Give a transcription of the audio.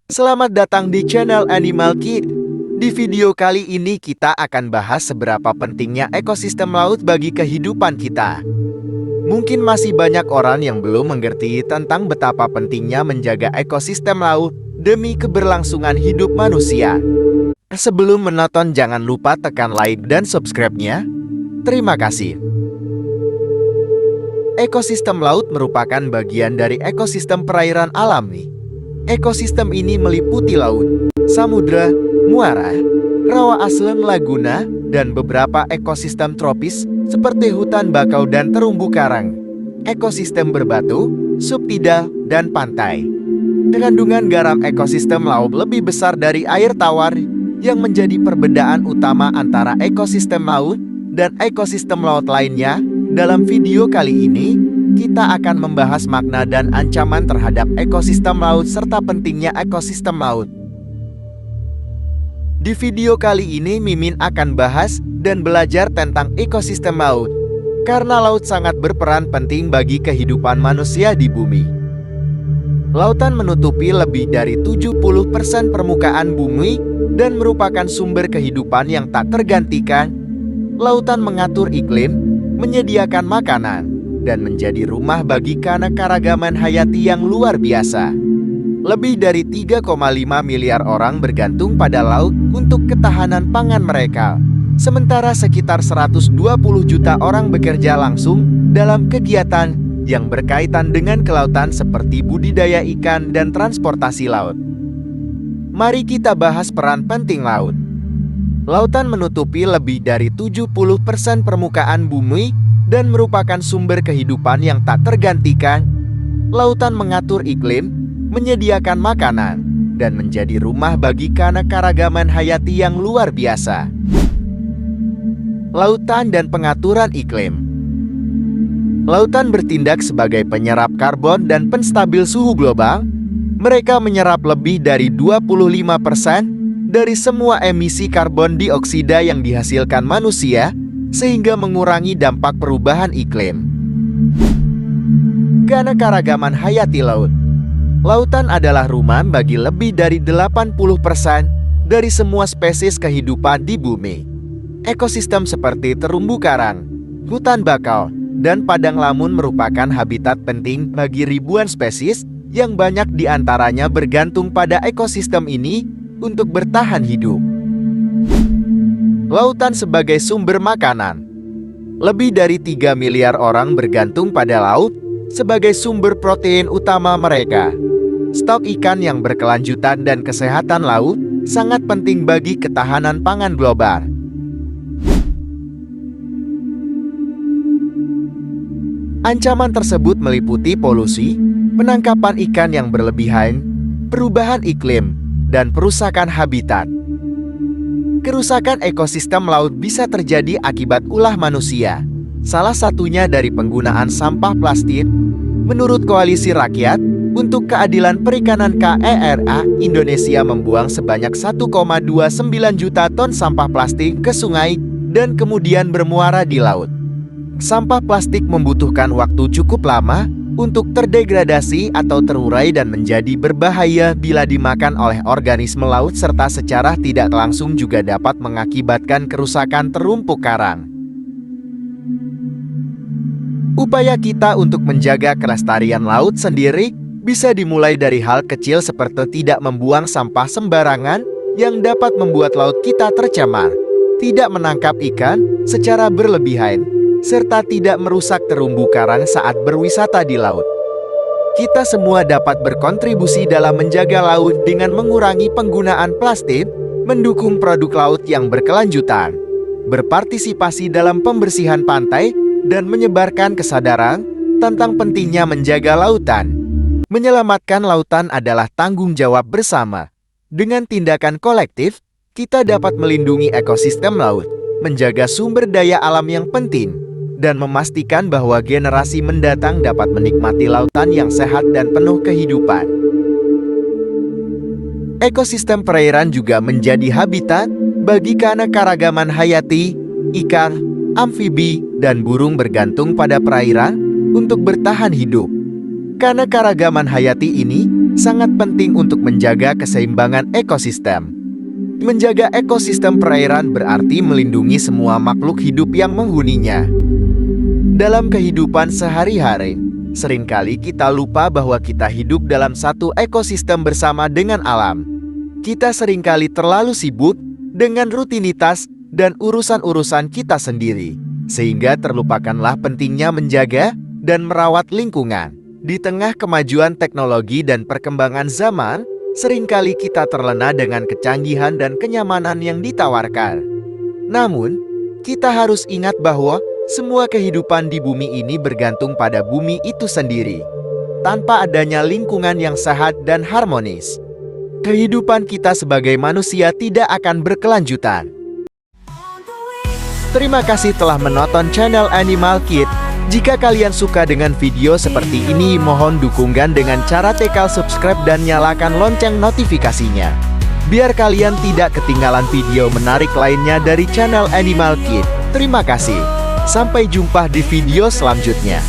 Selamat datang di channel Animal Kid. Di video kali ini kita akan bahas seberapa pentingnya ekosistem laut bagi kehidupan kita. Mungkin masih banyak orang yang belum mengerti tentang betapa pentingnya menjaga ekosistem laut demi keberlangsungan hidup manusia. Sebelum menonton jangan lupa tekan like dan subscribe-nya. Terima kasih. Ekosistem laut merupakan bagian dari ekosistem perairan alami. Ekosistem ini meliputi laut, samudra, muara, rawa aslen laguna, dan beberapa ekosistem tropis seperti hutan bakau dan terumbu karang, ekosistem berbatu, subtidal, dan pantai. Kandungan garam ekosistem laut lebih besar dari air tawar yang menjadi perbedaan utama antara ekosistem laut dan ekosistem laut lainnya. Dalam video kali ini, kita akan membahas makna dan ancaman terhadap ekosistem laut serta pentingnya ekosistem laut. Di video kali ini Mimin akan bahas dan belajar tentang ekosistem laut, karena laut sangat berperan penting bagi kehidupan manusia di bumi. Lautan menutupi lebih dari 70% permukaan bumi dan merupakan sumber kehidupan yang tak tergantikan. Lautan mengatur iklim, menyediakan makanan, dan menjadi rumah bagi keanekaragaman hayati yang luar biasa. Lebih dari 3,5 miliar orang bergantung pada laut untuk ketahanan pangan mereka. Sementara sekitar 120 juta orang bekerja langsung dalam kegiatan yang berkaitan dengan kelautan seperti budidaya ikan dan transportasi laut. Mari kita bahas peran penting laut. Lautan menutupi lebih dari 70% permukaan bumi dan merupakan sumber kehidupan yang tak tergantikan. Lautan mengatur iklim, menyediakan makanan, dan menjadi rumah bagi keanekaragaman hayati yang luar biasa. Lautan dan pengaturan iklim. Lautan bertindak sebagai penyerap karbon dan penstabil suhu global. Mereka menyerap lebih dari 25% dari semua emisi karbon dioksida yang dihasilkan manusia, sehingga mengurangi dampak perubahan iklim. Keanekaragaman hayati laut. Lautan adalah rumah bagi lebih dari 80% dari semua spesies kehidupan di bumi. Ekosistem seperti terumbu karang, hutan bakau, dan padang lamun merupakan habitat penting bagi ribuan spesies yang banyak diantaranya bergantung pada ekosistem ini untuk bertahan hidup. Lautan sebagai sumber makanan. Lebih dari 3 miliar orang bergantung pada laut sebagai sumber protein utama mereka. Stok ikan yang berkelanjutan dan kesehatan laut sangat penting bagi ketahanan pangan global. Ancaman tersebut meliputi polusi, penangkapan ikan yang berlebihan, perubahan iklim, dan perusakan habitat. Kerusakan ekosistem laut bisa terjadi akibat ulah manusia, salah satunya dari penggunaan sampah plastik. Menurut Koalisi Rakyat untuk Keadilan Perikanan KERA, Indonesia membuang sebanyak 1,29 juta ton sampah plastik ke sungai dan kemudian bermuara di laut. Sampah plastik membutuhkan waktu cukup lama untuk terdegradasi atau terurai dan menjadi berbahaya bila dimakan oleh organisme laut serta secara tidak langsung juga dapat mengakibatkan kerusakan terumpu karang. Upaya kita untuk menjaga kelestarian laut sendiri bisa dimulai dari hal kecil seperti tidak membuang sampah sembarangan yang dapat membuat laut kita tercemar, tidak menangkap ikan secara berlebihan, serta tidak merusak terumbu karang saat berwisata di laut. Kita semua dapat berkontribusi dalam menjaga laut dengan mengurangi penggunaan plastik, mendukung produk laut yang berkelanjutan, berpartisipasi dalam pembersihan pantai, dan menyebarkan kesadaran tentang pentingnya menjaga lautan. Menyelamatkan lautan adalah tanggung jawab bersama. Dengan tindakan kolektif, kita dapat melindungi ekosistem laut, menjaga sumber daya alam yang penting, dan memastikan bahwa generasi mendatang dapat menikmati lautan yang sehat dan penuh kehidupan. Ekosistem perairan juga menjadi habitat bagi keanekaragaman hayati. Ikan, amfibi, dan burung bergantung pada perairan untuk bertahan hidup. Karena keragaman hayati ini sangat penting untuk menjaga keseimbangan ekosistem. Menjaga ekosistem perairan berarti melindungi semua makhluk hidup yang menghuninya. Dalam kehidupan sehari-hari, seringkali kita lupa bahwa kita hidup dalam satu ekosistem bersama dengan alam. Kita seringkali terlalu sibuk dengan rutinitas dan urusan-urusan kita sendiri, sehingga terlupakanlah pentingnya menjaga dan merawat lingkungan. Di tengah kemajuan teknologi dan perkembangan zaman, seringkali kita terlena dengan kecanggihan dan kenyamanan yang ditawarkan. Namun, kita harus ingat bahwa semua kehidupan di bumi ini bergantung pada bumi itu sendiri. Tanpa adanya lingkungan yang sehat dan harmonis, kehidupan kita sebagai manusia tidak akan berkelanjutan. Terima kasih telah menonton channel Animal Kid. Jika kalian suka dengan video seperti ini, mohon dukungan dengan cara tekan subscribe dan nyalakan lonceng notifikasinya, biar kalian tidak ketinggalan video menarik lainnya dari channel Animal Kid. Terima kasih. Sampai jumpa di video selanjutnya.